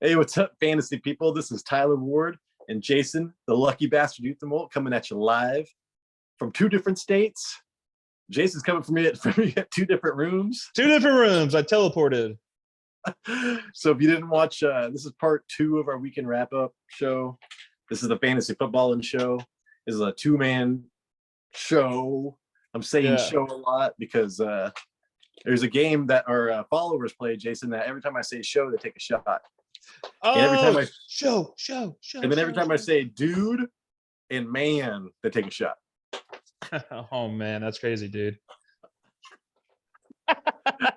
Hey, what's up, fantasy people? This is Tyler Ward and Jason, the lucky bastard youth Molt, coming at you live from two different states. Jason's coming from me at two different rooms. Two different rooms. I teleported. So if you didn't watch, this is part 2 of our weekend wrap-up show. This is the fantasy footballing show. This is a 2-man show. I'm saying show a lot because there's a game that our followers play, Jason, that every time I say show, they take a shot. Oh, and every time I show. And then every time I say dude and man, they take a shot. Oh man, that's crazy, dude.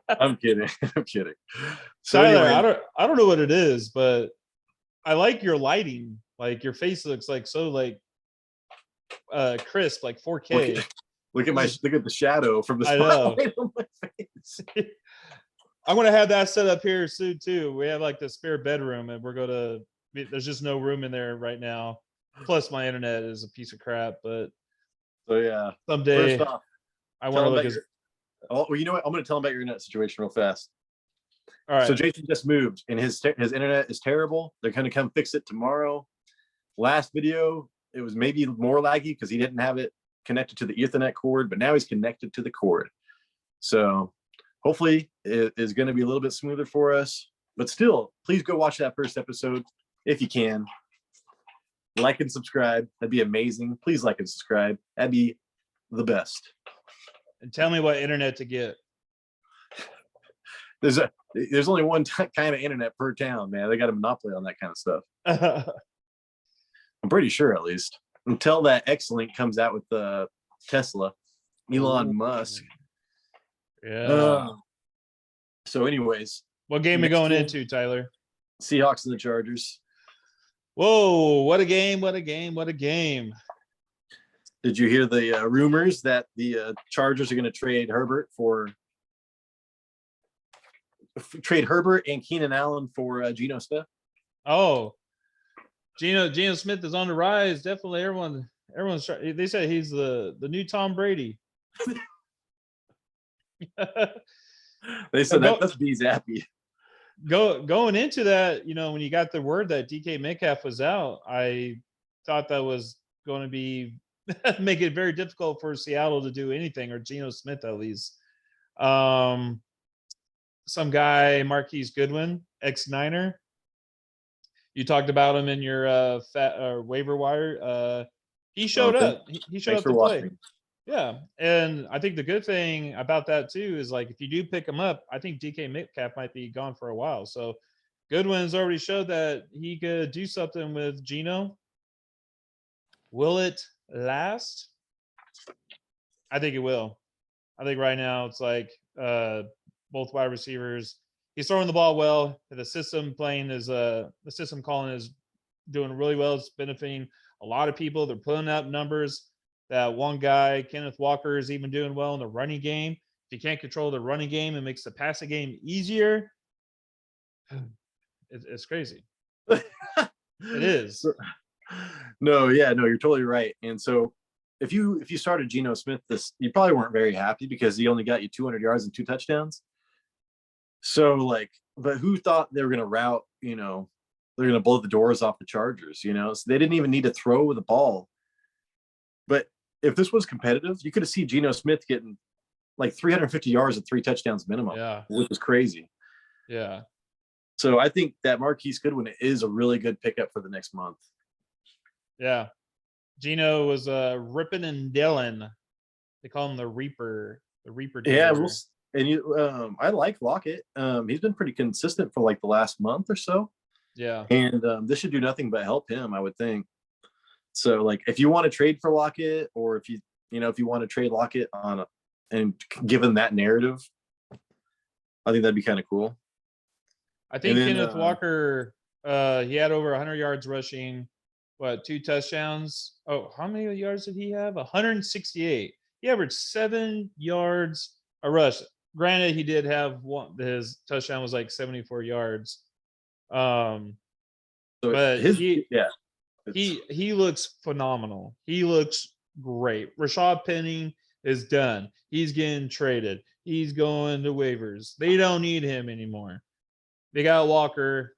I'm kidding. So Tyler, anyway, I don't know what it is, but I like your lighting. Like your face looks like so like crisp, like 4K. Look at the shadow from the spotlight on my face. I'm gonna have that set up here soon too. We have like the spare bedroom, and there's just no room in there right now. Plus, my internet is a piece of crap. But so yeah, someday first off, I want to look at. Oh, well, you know what? I'm gonna tell him about your internet situation real fast. All right. So Jason just moved, and his internet is terrible. They're gonna come fix it tomorrow. Last video, it was maybe more laggy because he didn't have it connected to the Ethernet cord, but now he's connected to the cord. So hopefully it is going to be a little bit smoother for us, but still, please go watch that first episode if you can. Like and subscribe. That'd be amazing. Please like and subscribe. That'd be the best. And tell me what internet to get. There's only one kind of internet per town, man. They got a monopoly on that kind of stuff. I'm pretty sure, at least. Until that X-Link comes out with the Tesla, Elon Musk. Yeah. So anyways. What game are you going into, Tyler? Seahawks and the Chargers. Whoa, what a game, what a game, what a game. Did you hear the rumors that the Chargers are going to trade Herbert and Keenan Allen for Geno Smith? Oh, Geno Smith is on the rise. Definitely, everyone's. They say he's the new Tom Brady. They said that's be zappy. Going into that, when you got the word that DK Metcalf was out, I thought that was going to be make it very difficult for Seattle to do anything, or Geno Smith at least. Some guy, Marquise Goodwin, ex-Niner. You talked about him in your waiver wire. He showed up. He showed up to play. Yeah, and I think the good thing about that too is, like, if you do pick him up, I think DK Metcalf might be gone for a while. So Goodwin's already showed that he could do something with Geno. Will it last? I think it will. I think right now it's like both wide receivers. He's throwing the ball well. The system calling is doing really well. It's benefiting a lot of people. They're pulling up numbers. That one guy, Kenneth Walker, is even doing well in the running game. If you can't control the running game, it makes the passing game easier. It's crazy. It is. No, you're totally right. And so if you started Geno Smith, you probably weren't very happy because he only got you 200 yards and 2 touchdowns. So but who thought they were going to route, they're going to blow the doors off the Chargers, so they didn't even need to throw the ball. But if this was competitive, you could have seen Geno Smith getting like 350 yards and 3 touchdowns minimum, which was crazy. Yeah. So I think that Marquise Goodwin is a really good pickup for the next month. Yeah. Geno was ripping and Dylan. They call him the Reaper. The Reaper. Yeah, and I like Lockett. He's been pretty consistent for like the last month or so. Yeah. And this should do nothing but help him, I would think. So if you want to trade for Lockett, or if you want to trade Lockett and give him that narrative, I think that'd be kind of cool. I think Kenneth Walker, he had over 100 yards rushing, 2 touchdowns. Oh, how many yards did he have? 168. He averaged 7 yards a rush. Granted, he did have his touchdown was like 74 yards. But he looks phenomenal. He looks great. Rashad Penny is done. He's getting traded. He's going to waivers. They don't need him anymore. They got Walker.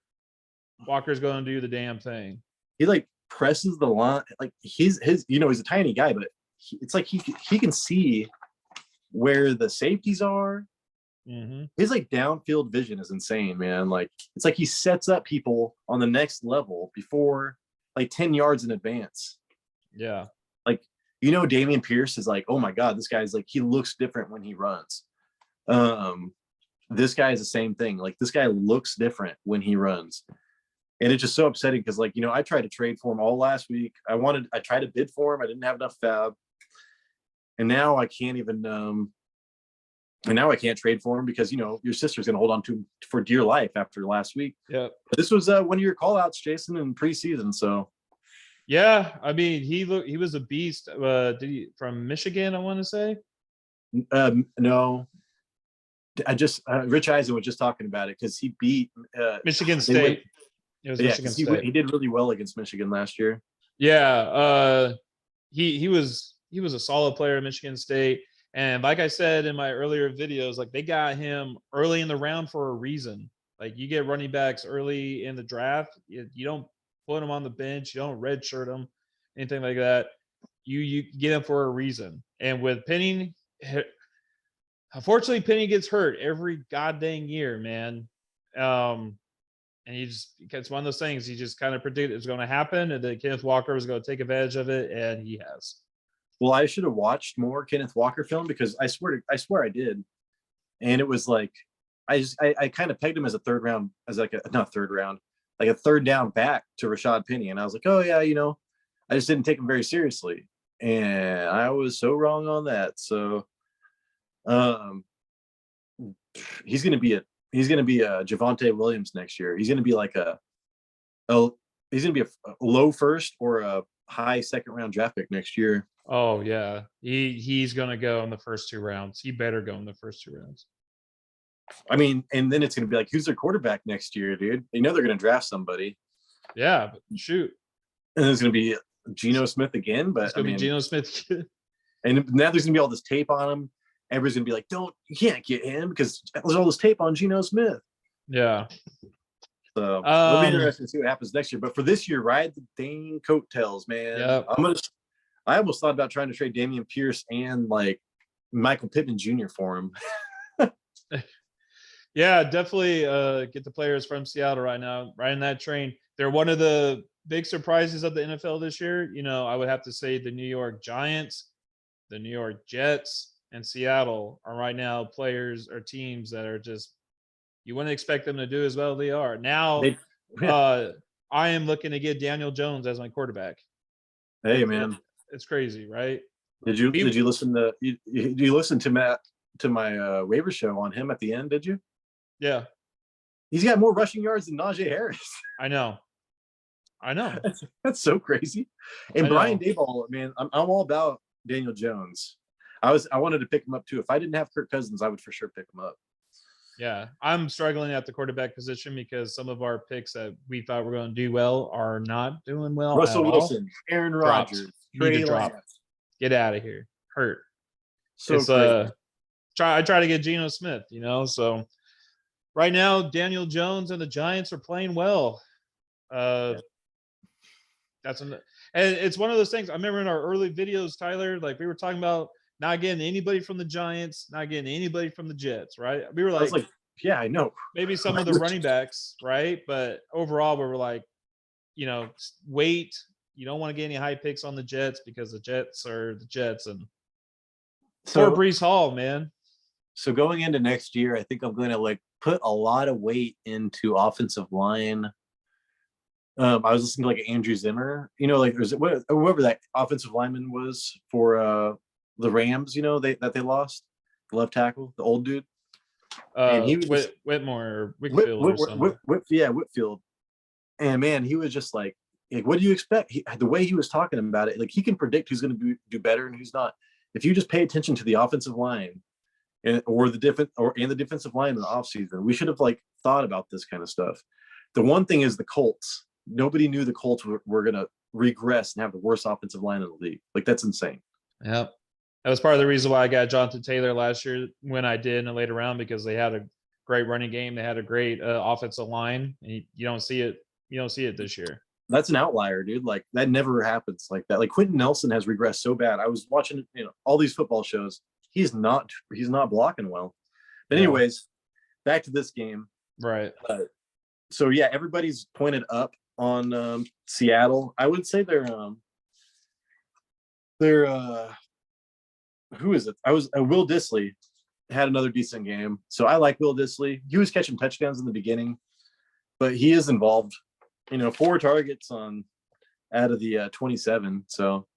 Walker's going to do the damn thing. He like presses the line. Like he's a tiny guy, but it's like he can see where the safeties are. Mm-hmm. His like downfield vision is insane, man. Like it's like he sets up people on the next level before like 10 yards in advance. Yeah. Like, Dameon Pierce is like, oh my God, this guy's like, he looks different when he runs. This guy is the same thing. Like this guy looks different when he runs. And it's just so upsetting because like, I tried to trade for him all last week. I tried to bid for him. I didn't have enough fab. And now I can't even, and now I can't trade for him because, your sister's going to hold on to him for dear life after last week. Yeah. But this was one of your call outs, Jason, in preseason. So yeah, I mean, he was a beast. Did he from Michigan, I want to say? no, I just, Rich Eisen was just talking about it because he beat Michigan State. It was Michigan State. He did really well against Michigan last year. Yeah. He was a solid player at Michigan State. And like I said in my earlier videos, like they got him early in the round for a reason. Like you get running backs early in the draft, you don't put them on the bench, you don't redshirt them, anything like that. You get them for a reason. And with Penny, unfortunately, Penny gets hurt every goddamn year, man. And it's one of those things you just kind of predict it's going to happen, and then Kenneth Walker was going to take advantage of it, and he has. Well, I should have watched more Kenneth Walker film because I swear I did, and it was like I kind of pegged him as a third round, as like not third round, like a third down back to Rashad Penny, and I was like, oh yeah, I just didn't take him very seriously, and I was so wrong on that. So, he's gonna be a Javonte Williams next year. He's gonna be like he's gonna be a low first or a high second round draft pick next year. Oh yeah, he's gonna go in the first 2 rounds. He better go in the first 2 rounds. I mean, and then it's gonna be like, who's their quarterback next year, dude? They're gonna draft somebody. Yeah, but shoot. And it's gonna be Geno Smith again, but It's gonna be Geno Smith. And now there's gonna be all this tape on him. Everybody's gonna be like, you can't get him because there's all this tape on Geno Smith. Yeah. So it'll be interesting to see what happens next year. But for this year, ride the dang coattails, man. Yep. I almost thought about trying to trade Dameon Pierce and like Michael Pittman Jr. for him. Yeah, definitely get the players from Seattle right now, riding that train. They're one of the big surprises of the NFL this year. I would have to say the New York Giants, the New York Jets, and Seattle are right now players or teams that are just, you wouldn't expect them to do as well as they are. Now, I am looking to get Daniel Jones as my quarterback. Hey, man. It's crazy, right? Did you listen to you listen to my waiver show on him at the end? Did you? Yeah. He's got more rushing yards than Najee Harris. I know. That's so crazy. And Brian Daboll, man, I'm all about Daniel Jones. I wanted to pick him up too. If I didn't have Kirk Cousins, I would for sure pick him up. Yeah, I'm struggling at the quarterback position because some of our picks that we thought were going to do well are not doing well. Russell Wilson, Aaron Rodgers, Trey Lance. Get out of here. Hurt. So I try to get Geno Smith, so right now Daniel Jones and the Giants are playing well. And it's one of those things. I remember in our early videos, Tyler, like we were talking about not getting anybody from the Giants, not getting anybody from the Jets, right? We were like, yeah, I know. Maybe some of the running backs, right? But overall, we were like, wait. You don't want to get any high picks on the Jets because the Jets are the Jets. And poor Breece Hall, man. So going into next year, I think I'm going to put a lot of weight into offensive line. I was listening to Andrew Zimmer, there's whoever that offensive lineman was for the Rams, that they lost, the left tackle, the old dude. And he was Whitmore or Whitfield or something. Whitfield. And man, he was just like, what do you expect? The way he was talking about it, he can predict who's going to do better and who's not. If you just pay attention to the offensive line and the defensive line in the offseason, we should have thought about this kind of stuff. The one thing is the Colts. Nobody knew the Colts were going to regress and have the worst offensive line in the league. That's insane. Yep. That was part of the reason why I got Jonathan Taylor last year when I did in a later round, because they had a great running game. They had a great offensive line. And you don't see it You don't see it this year. That's an outlier, dude. Like that never happens like that. Like Quentin Nelson has regressed so bad. I was watching, all these football shows. He's not blocking well. But Yeah. anyways, back to this game. Right. So yeah, everybody's pointed up on Seattle. I would say they're who is it? I was Will Dissly had another decent game. So I like Will Dissly. He was catching touchdowns in the beginning, but he is involved. 4 targets out of the 27. So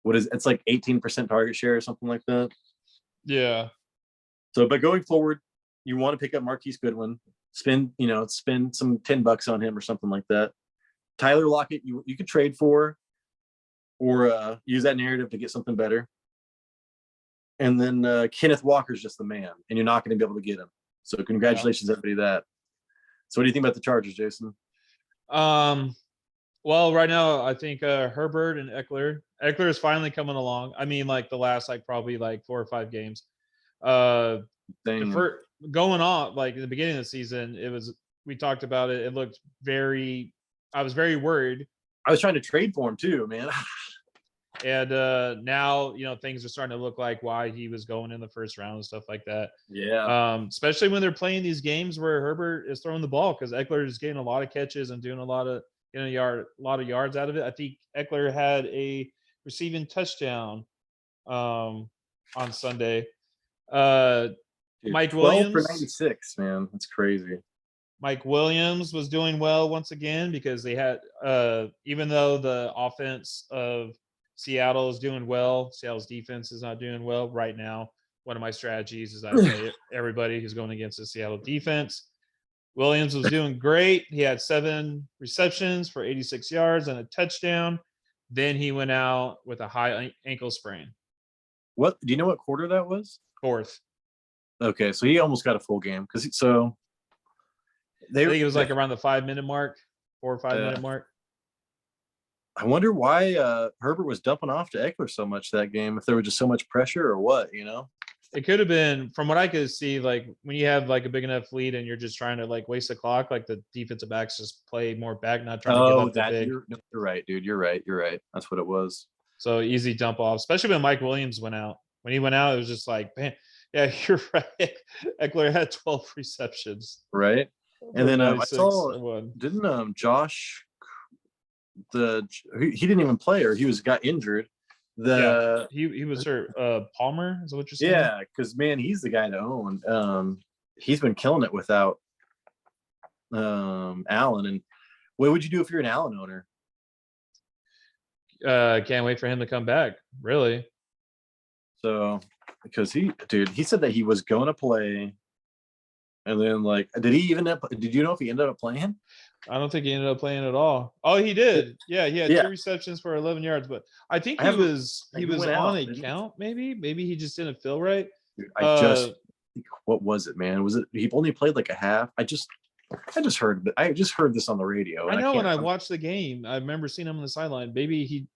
it's like 18% target share or something like that. Yeah. So, but going forward, you want to pick up Marquise Goodwin, spend some $10 on him or something like that. Tyler Lockett, you could trade for, or use that narrative to get something better. And then Kenneth Walker's just the man, and you're not going to be able to get him. So congratulations, everybody, that. So what do you think about the Chargers, Jason? Well, right now I think Herbert and Eckler is finally coming along. I mean, like the last probably 4 or 5 games. Going on like in the beginning of the season, we talked about it. It looked I was very worried. I was trying to trade for him too, man. And now, things are starting to look like why he was going in the first round and stuff like that. Yeah. Especially when they're playing these games where Herbert is throwing the ball, because Eckler is getting a lot of catches and doing a lot of yards out of it. I think Eckler had a receiving touchdown on Sunday. Dude, Mike 12 Williams for 96, man. That's crazy. Mike Williams was doing well once again, because they had even though the offense of Seattle is doing well, Seattle's defense is not doing well right now. One of my strategies is I play everybody who's going against the Seattle defense. Williams was doing great. He had 7 receptions for 86 yards and a touchdown. Then he went out with a high ankle sprain. What do you know what quarter that was? 4th. Okay, so he almost got a full game I think it was around the 5-minute mark, 4 or 5-minute mark. I wonder why Herbert was dumping off to Eckler so much that game, if there was just so much pressure or what, It could have been, from what I could see, when you have a big enough lead and you're just trying to waste the clock, the defensive backs just play more back, not trying to give up the big. You're right, dude. You're right. That's what it was. So easy dump off, especially when Mike Williams went out. When he went out, it was just man, yeah, you're right. Eckler had 12 receptions. Right. And then I saw, didn't Josh, he didn't even play, or he got injured. He was hurt. Palmer, is that what you're saying? Yeah, because man, he's the guy to own. He's been killing it without Allen. And what would you do if you're an Allen owner? Can't wait for him to come back, really. So because he said that he was going to play, and then did you know if he ended up playing? I don't think he ended up playing at all. Oh, he did. Yeah, he had 2 receptions for 11 yards, but I think he was on a count. Maybe he just didn't feel right. Dude, what was it, man? Was it he only played a half? I just heard this on the radio. I know when I watched the game, I remember seeing him on the sideline. Maybe he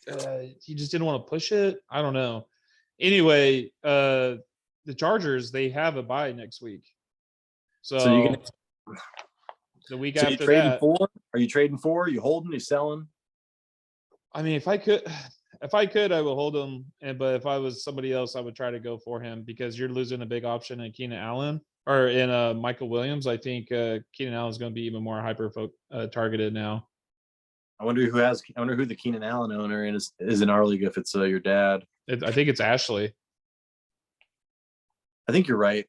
just didn't want to push it. I don't know. Anyway, the Chargers, they have a bye next week. So you can. The week after that, are you trading for? Are you holding? Are you selling? I mean, if I could, I would hold him. But if I was somebody else, I would try to go for him, because you're losing a big option in Keenan Allen or in Michael Williams. I think Keenan Allen is going to be even more hyper targeted now. I wonder who the Keenan Allen owner is in our league. If it's your dad, I think it's Ashley. I think you're right.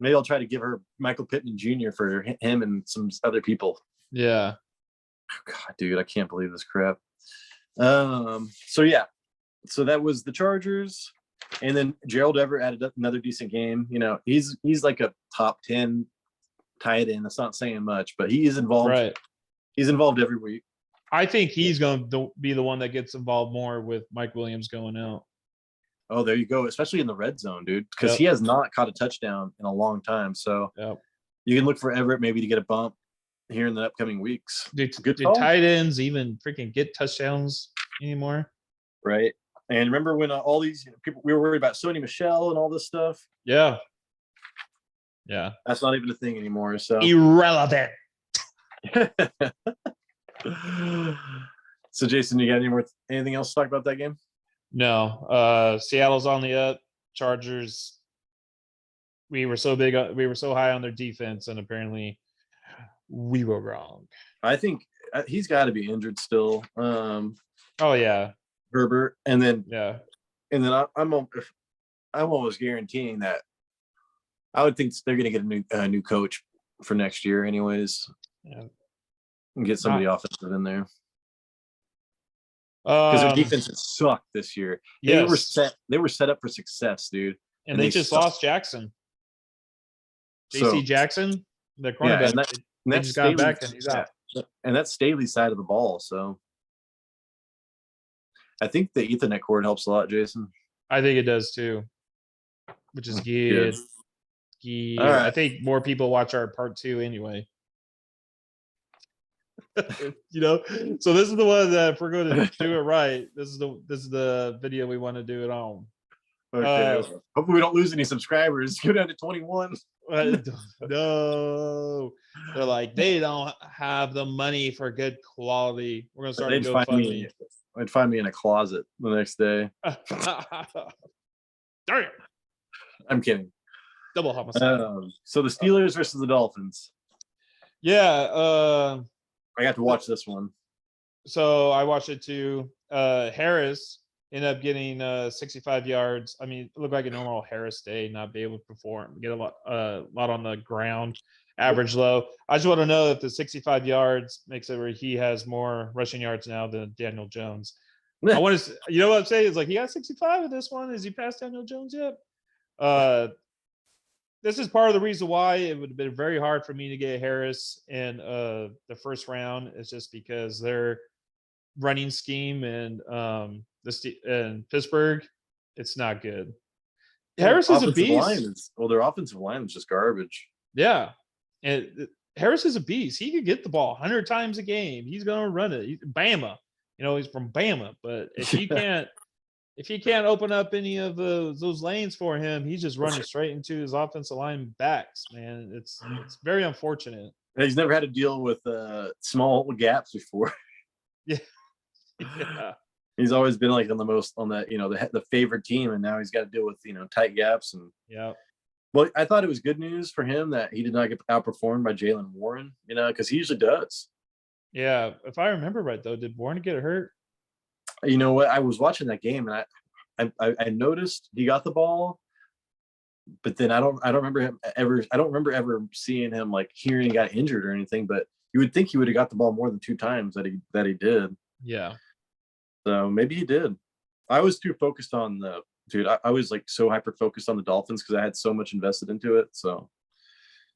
Maybe I'll try to give her Michael Pittman Jr. for him and some other people. Yeah. God, dude, I can't believe this crap. So that was the Chargers, and then Gerald Everett added up another decent game. He's like a top 10 tight end. That's not saying much, but he is involved. Right. He's involved every week. I think he's going to be the one that gets involved more with Mike Williams going out. Oh, there you go. Especially in the red zone, dude, because he has not caught a touchdown in a long time. So you can look for Everett maybe to get a bump here in the upcoming weeks. Do tight ends even freaking get touchdowns anymore? Right. And remember when all these people, we were worried about Sony Michel and all this stuff? Yeah. That's not even a thing anymore. So irrelevant. So, Jason, you got anything else to talk about that game? No. Seattle's on the up. Chargers. We were so we were so high on their defense, and apparently we were wrong. I think he's got to be injured still. Oh yeah, Herbert, and then yeah. I'm almost guaranteeing that I would think they're going to get a new coach for next year, anyways. Yeah. And get somebody offensive in there because their defense has sucked this year. They were set up for success, dude. And they just lost Jackson. JC Jackson, the cornerback. Yeah, they just got back and he's out. And that's Staley's side of the ball. So I think the Ethernet cord helps a lot, Jason. I think it does too, which is good. All right. I think more people watch our part 2 anyway. So this is the one that if we're going to do it right, this is the video we want to do it on. Okay. Hopefully we don't lose any subscribers. Go down to 21. No, they're like they don't have the money for good quality. We're gonna start a GoFundMe. They'd find me in a closet the next day. Darn it! I'm kidding. Double homicide. So the Steelers versus the Dolphins. Yeah. I got to watch this one. So I watched it too. Harris ended up getting 65 yards. I mean, it looked like a normal Harris day, not be able to perform, get a lot on the ground, average low. I just want to know if the 65 yards makes it where he has more rushing yards now than Daniel Jones. I want to, you know what I'm saying? It's like he got 65 with this one. Is he past Daniel Jones yet? This is part of the reason why it would have been very hard for me to get Harris in the first round. It's just because their running scheme and Pittsburgh, it's not good. Harris is a beast. Their offensive line is just garbage. Yeah, and Harris is a beast. He could get the ball 100 times a game. He's going to run it. He's Bama. He's from Bama. But if you can't, open up any of those lanes for him, he's just running straight into his offensive line backs. Man, it's very unfortunate. He's never had to deal with small gaps before. Yeah. Yeah. He's always been like the favorite team, and now he's got to deal with tight gaps and yeah. Well, I thought it was good news for him that he did not get outperformed by Jaylen Warren, because he usually does. Yeah, if I remember right though, did Warren get hurt? You know what? I was watching that game and I noticed he got the ball, but then I don't remember ever seeing him like hearing he got injured or anything. But you would think he would have got the ball more than 2 times that he did. Yeah. So maybe he did. I was too focused on I was like so hyper focused on the Dolphins because I had so much invested into it. So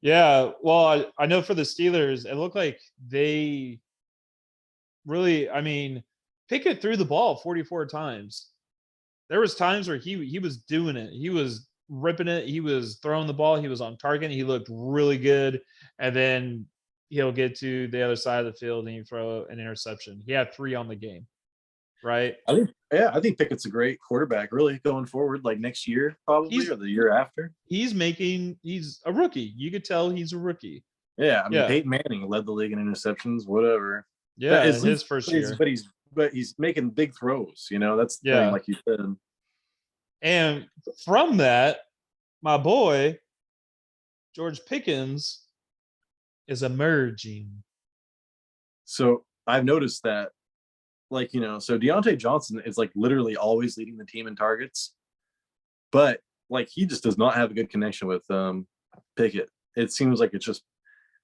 yeah, well, I know for the Steelers, it looked like they really, Pickett threw the ball 44 times. There was times where he was doing it. He was ripping it. He was throwing the ball. He was on target. He looked really good. And then he'll get to the other side of the field and you throw an interception. He had 3 on the game, right? I think Pickett's a great quarterback, really, going forward, like next year probably or the year after. He's a rookie. You could tell he's a rookie. Yeah, Peyton Manning led the league in interceptions, whatever. Yeah, his first year. But he's making big throws. That's the thing, like you said. And from that, my boy George Pickens is emerging. So I've noticed that, so Deontay Johnson is like literally always leading the team in targets, but like he just does not have a good connection with Pickett. It seems like it's just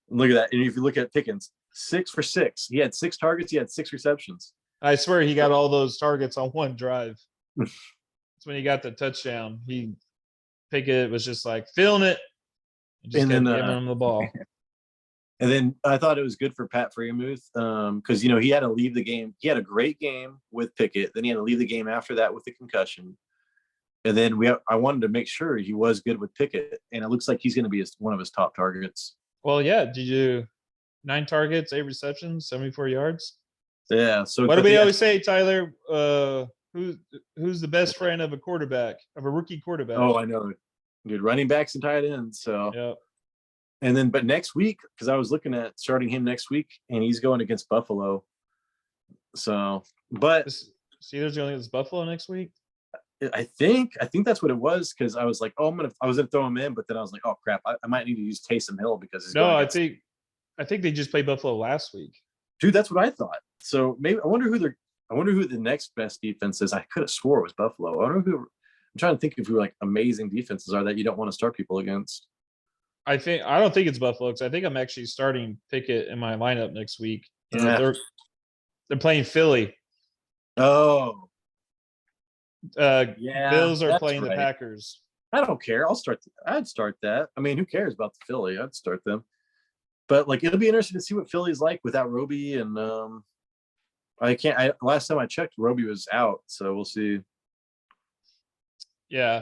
look at that. And if you look at Pickens, 6 for 6, he had 6 targets, he had 6 receptions. I swear he got all those targets on one drive. That's when he got the touchdown. Pickett was just like feeling it. And just kept giving him the ball. And then I thought it was good for Pat Freiermuth because, he had to leave the game. He had a great game with Pickett. Then he had to leave the game after that with the concussion. And then I wanted to make sure he was good with Pickett. And it looks like he's going to be one of his top targets. Well, yeah. Did you 9 targets, 8 receptions, 74 yards? Yeah. So what do we always say, Tyler? Who's the best friend of a rookie quarterback? Oh, I know. Dude, running backs and tight ends. So yeah. And then, but next week, because I was looking at starting him next week, and he's going against Buffalo. So, but Steelers are only against Buffalo next week. I think that's what it was, because I was like, oh, I was gonna throw him in, but then I was like, oh crap, I might need to use Taysom Hill because he's No, going I against. think they just played Buffalo last week. Dude, that's what I thought. So maybe I wonder who the next best defense is. I could have swore it was Buffalo. I wonder who. I'm trying to think of who like amazing defenses are that you don't want to start people against. I don't think it's Buffalo, because I think I'm actually starting Pickett in my lineup next week. Yeah. They're playing Philly. Oh, Yeah, Bills are playing the Packers. I don't care. I'd start that. I mean, who cares about the Philly? I'd start them. But like, it'll be interesting to see what Philly's like without Roby, and last time I checked, Roby was out, so we'll see. Yeah,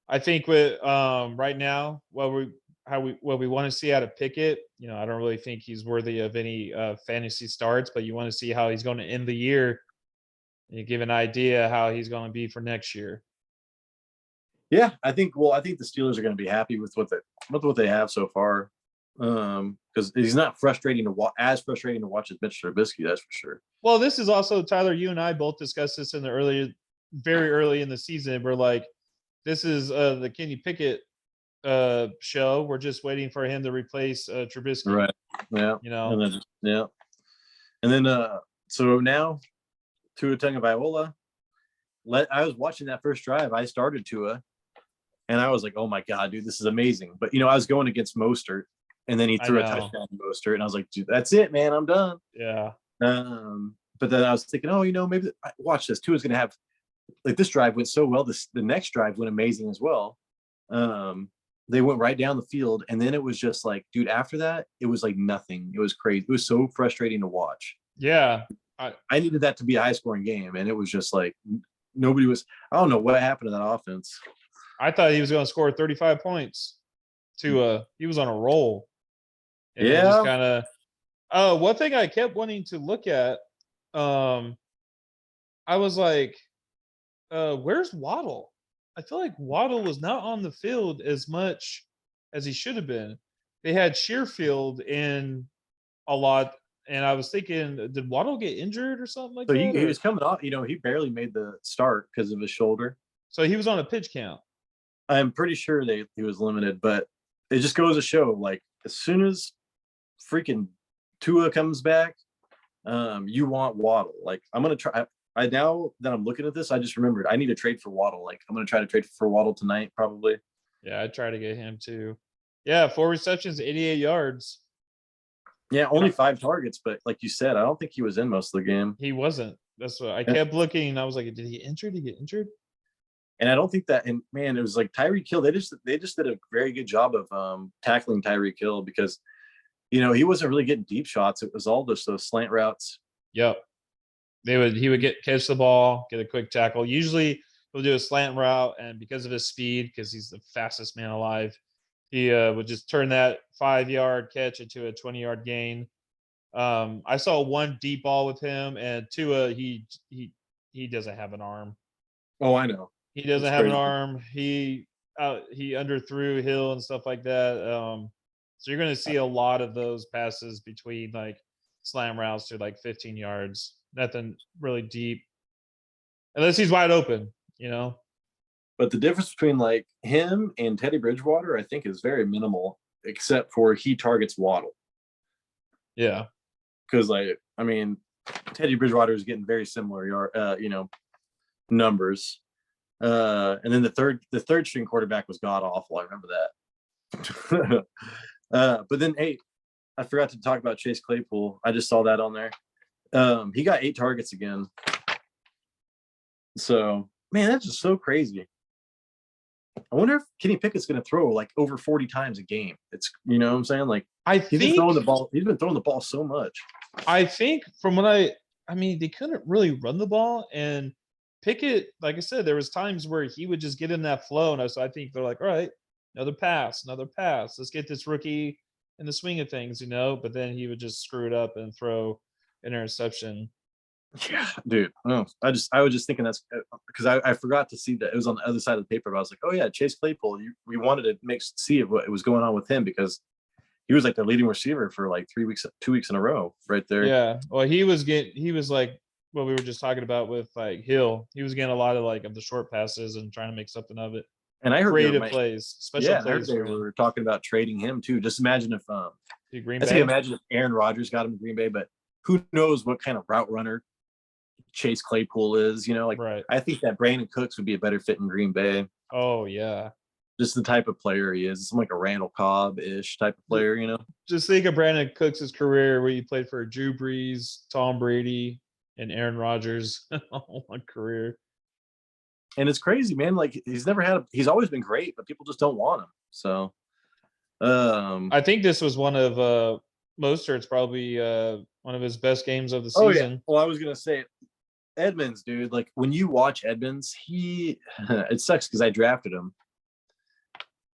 I think with right now, what we want to see out of Pickett, I don't really think he's worthy of any fantasy starts, but you want to see how he's going to end the year. And you give an idea how he's going to be for next year. Yeah, I think the Steelers are going to be happy with what they have so far, because he's not as frustrating to watch as Mitch Trubisky, that's for sure. Well, this is also, Tyler, you and I both discussed this in very early in the season. We're like, this is the Kenny Pickett show. We're just waiting for him to replace Trubisky. Right. Yeah. And then so now Tua Tagovailoa. I was watching that first drive. I started Tua, and I was like, "Oh my god, dude, this is amazing!" But I was going against Mostert, and then he threw a touchdown to Mostert, and I was like, "Dude, that's it, man. I'm done." Yeah. But then I was thinking, maybe watch this. Tua's going to have, like, this drive went so well. The next drive went amazing as well. They went right down the field, and then it was just like, dude, after that, it was like nothing. It was crazy. It was so frustrating to watch. Yeah. I needed that to be a high-scoring game, and it was just like nobody was. I don't know what happened to that offense. I thought he was going to score 35 points. He was on a roll. And yeah. Just kind of. One thing I kept wanting to look at. I was like, where's Waddle? I feel like Waddle was not on the field as much as he should have been. They had Shearfield in a lot, and I was thinking, did Waddle get injured or something like that? So he was coming off. He barely made the start because of his shoulder. So he was on a pitch count. I'm pretty sure he was limited, but it just goes to show, like, as soon as freaking Tua comes back, you want Waddle. Like, I'm gonna try. Now that I'm looking at this, I just remembered I need to trade for Waddle. Like, I'm gonna try to trade for Waddle tonight, probably. Yeah, I'd try to get him too. Yeah, 4 receptions, 88 yards. Yeah, only 5 targets, but like you said, I don't think he was in most of the game. He wasn't. That's what I kept looking. I was like, did he get injured? Did he get injured? And I don't think that. And man, it was like Tyreek Hill. They just did a very good job of tackling Tyreek Hill, because he wasn't really getting deep shots. It was all just those slant routes. Yep. He would catch the ball, get a quick tackle. Usually he'll do a slant route, and because of his speed, because he's the fastest man alive, he would just turn that 5-yard catch into a 20-yard gain. I saw one deep ball with him, and Tua, he doesn't have an arm. Oh, I know. He doesn't have an arm. He underthrew Hill and stuff like that. So you're going to see a lot of those passes between like slam routes to like 15 yards. Nothing really deep, unless he's wide open. But the difference between like him and Teddy Bridgewater, I think, is very minimal, except for he targets Waddle. Yeah. Because Teddy Bridgewater is getting very similar, numbers. And then the third string quarterback was god awful. I remember that. But then, hey, I forgot to talk about Chase Claypool. I just saw that on there. He got 8 targets again. So, man, that's just so crazy. I wonder if Kenny Pickett's going to throw like over 40 times a game. It's, what I'm saying? Like, he's been throwing the ball. He's been throwing the ball so much. I think from what they couldn't really run the ball, and Pickett, like I said, there was times where he would just get in that flow, and so I think they're like, all right, another pass. Let's get this rookie in the swing of things, But then he would just screw it up and throw an interception. Yeah, dude. I was just thinking that's because I forgot to see that it was on the other side of the paper. But I was like, oh yeah, Chase Claypool. We wanted to see what was going on with him, because he was like the leading receiver for like 2 weeks in a row, right there. Yeah. Well, he was like what we were just talking about with like Hill. He was getting a lot of like of the short passes and trying to make something of it. And I heard Creative plays, special I heard plays they for him. were talking about trading him too. Just imagine if Green I say Bay. imagine if Aaron Rodgers got him in Green Bay, but who knows what kind of route runner Chase Claypool is, like Right. I think that Brandon Cooks would be a better fit in Green Bay. Oh yeah. Just the type of player he is. It's like a Randall Cobb-ish type of player, Just think of Brandon Cooks' career where he played for Drew Brees, Tom Brady, and Aaron Rodgers. All one career. And it's crazy, man. Like he's always been great, but people just don't want him. So I think this was one of Mostert's probably one of his best games of the season. Yeah. Well, I was gonna say Edmonds, dude. Like when you watch Edmonds, it sucks because I drafted him.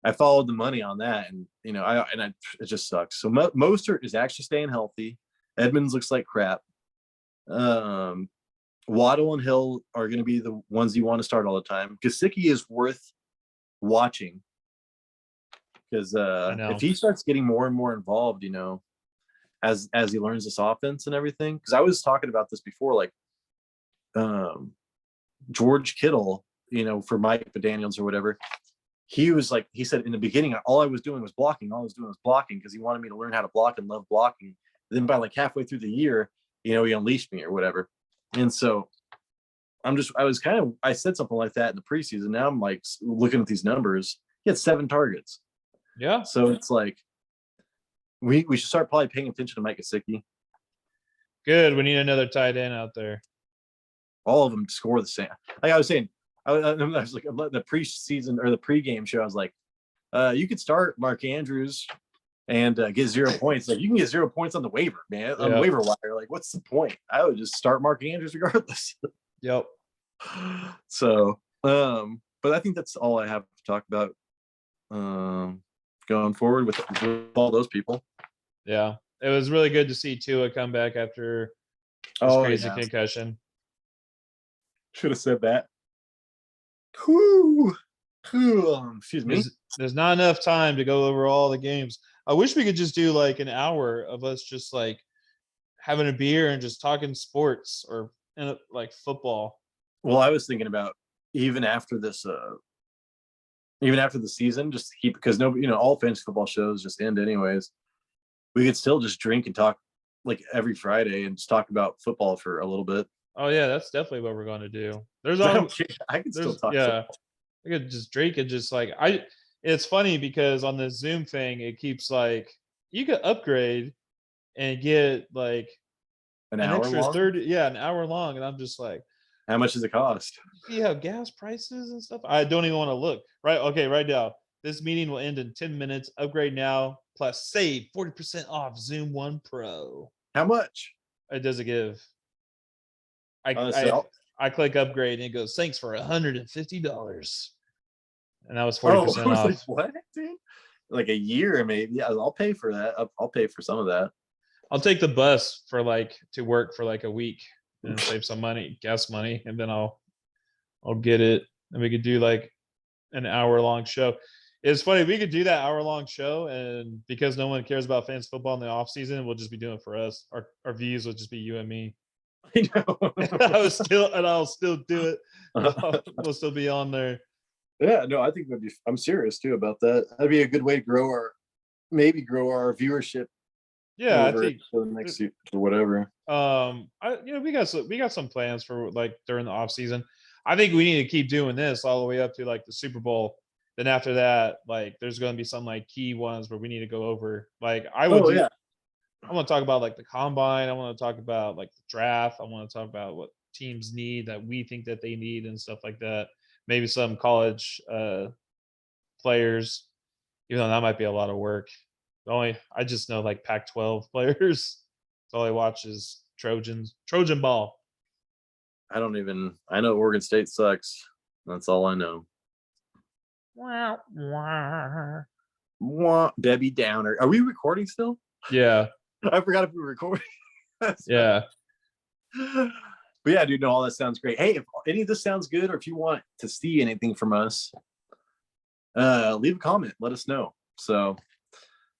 I followed the money on that, and it just sucks. So Mostert is actually staying healthy. Edmonds looks like crap. Waddle and Hill are going to be the ones you want to start all the time. Gesicki is worth watching because if he starts getting more and more involved, as he learns this offense and everything. Because I was talking about this before, like George Kittle, for Mike McDaniels or whatever. He said in the beginning, all I was doing was blocking. All I was doing was blocking because he wanted me to learn how to block and love blocking. And then by like halfway through the year, he unleashed me or whatever. And so I said something like that in the preseason. Now I'm like looking at these numbers. He had 7 targets. Yeah. So it's like we should start probably paying attention to Mike Gesicki. Good. We need another tight end out there. All of them score the same. Like I was saying, I was like the preseason or the pregame show. I was like, you could start Mark Andrews and get 0 points. Like you can get 0 points on the waiver, man, on the waiver wire. Like, what's the point? I would just start Mark Andrews regardless. Yep. So, but I think that's all I have to talk about going forward with all those people. Yeah, it was really good to see Tua come back after this crazy concussion. Should have said that. Whew. Excuse me. There's not enough time to go over all the games. I wish we could just do like an hour of us just like having a beer and just talking sports or like football. Well, I was thinking about even after the season, just to keep, because nobody, all fantasy football shows just end anyways. We could still just drink and talk like every Friday and just talk about football for a little bit. Oh yeah, that's definitely what we're going to do. I can still talk. Yeah, I could just drink and just like It's funny because on the Zoom thing, it keeps like you could upgrade and get like an hour extra long? 30. Yeah, an hour long, and I'm just like, how much does it cost? You have gas prices and stuff. I don't even want to look. Right? Okay, right now. This meeting will end in 10 minutes. Upgrade now plus save 40% off Zoom One Pro. How much? It doesn't give. I click upgrade and it goes, thanks for $150. And that was 40% off. Like, what, dude? Like a year, maybe. Yeah, I'll pay for that. I'll pay for some of that. I'll take the bus to work for like a week and save some money, gas money, and then I'll get it. And we could do like an hour-long show. It's funny, we could do that hour-long show, and because no one cares about fantasy football in the off season, we'll just be doing it for us. Our views will just be you and me. I know. I'll still do it. We'll still be on there. Yeah, no, I think I'm serious too about that. That'd be a good way to grow our viewership. Yeah, I think for the next year or whatever. We got some plans for like during the off season. I think we need to keep doing this all the way up to like the Super Bowl. Then after that, like there's going to be some like key ones where we need to go over. Like I want to talk about like the combine. I want to talk about like the draft. I want to talk about what teams need that we think that they need and stuff like that. Maybe some college players, even though that might be a lot of work. I just know like Pac-12 players. That's all I watch is Trojan ball. I know Oregon State sucks. That's all I know. Debbie Downer. Are we recording still? Yeah. I forgot if we were recording. Yeah. But yeah, dude, no, all that sounds great. Hey, if any of this sounds good, or if you want to see anything from us, leave a comment. Let us know. So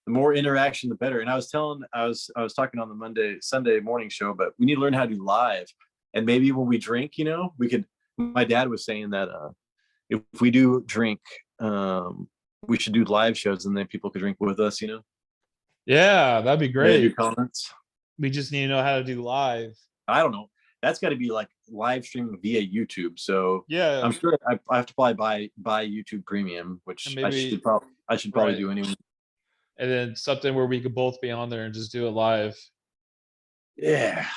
The more interaction, the better. And I was talking on the Sunday morning show, but we need to learn how to do live. And maybe when we drink, we could. My dad was saying that if we do drink, we should do live shows, and then people could drink with us. Yeah, that'd be Do great. comments. We just need to know how to do live. I don't know. That's got to be like live streaming via YouTube. So Yeah, I'm sure I have to probably buy YouTube Premium, which and I maybe should probably right. do anyway. And then something where we could both be on there and just do it live. Yeah,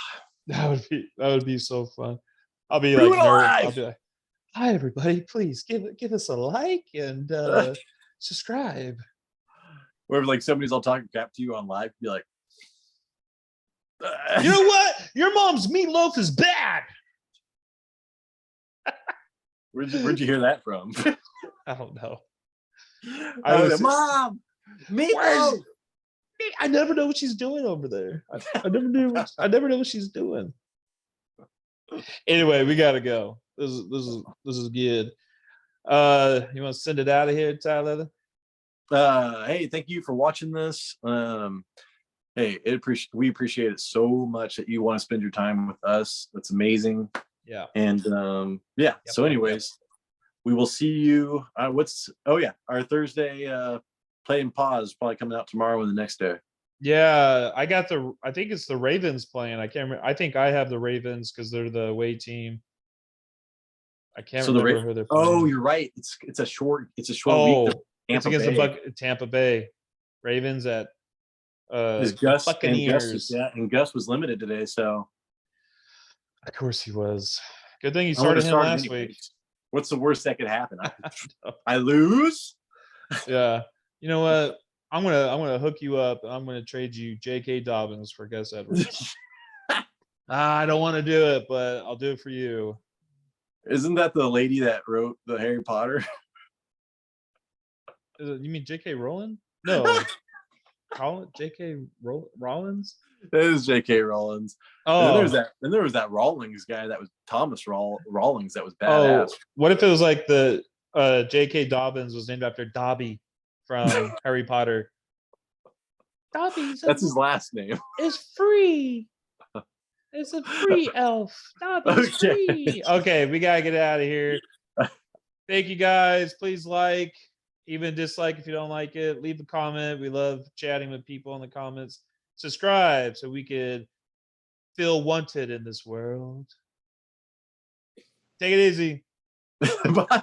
That would be so fun. I'll be we're like doing it nervous. I'll live. be like, "Hi everybody, please give us a like and subscribe." Where like somebody's all talking crap to you on live, be like, You know what? Your mom's meatloaf is bad. where'd you hear that from? I don't know. I was like, Mom, meatloaf. I never know what she's doing over there. I never knew. I never know what she's doing. Anyway, we gotta go. This is good. You want to send it out of here, Tyler? Hey, thank you for watching this. Hey, we appreciate it so much that you want to spend your time with us. That's amazing. Yeah. And yeah. So, anyways, we will see you. Our Thursday play and pause probably coming out tomorrow and the next day. Yeah, I think it's the Ravens playing. I can't remember. I think I have the Ravens because they're the away team. I can't remember who they're playing. Oh, you're right. It's a short week. It's against the Tampa Bay Ravens at Buccaneers. And Gus was limited today, so of course he was. Good thing you started him last week. What's the worst that could happen? I lose. Yeah. You know what? I'm gonna hook you up. I'm gonna trade you J.K. Dobbins for Gus Edwards. I don't want to do it, but I'll do it for you. Isn't that the lady that wrote the Harry Potter? You mean J.K. Rowling? No. J.K. Rollins? It is J.K. Rollins. Oh, and there was that Rawlings guy that was Thomas Rawlings that was badass. Oh, what if it was like the J.K. Dobbins was named after Dobby from Harry Potter? Dobby's That's his last name. It's free. It's a free elf. Dobby's free. Okay, we gotta get out of here. Thank you guys. Please like, even dislike if you don't like it. Leave a comment. We love chatting with people in the comments. Subscribe so we could feel wanted in this world. Take it easy. Bye.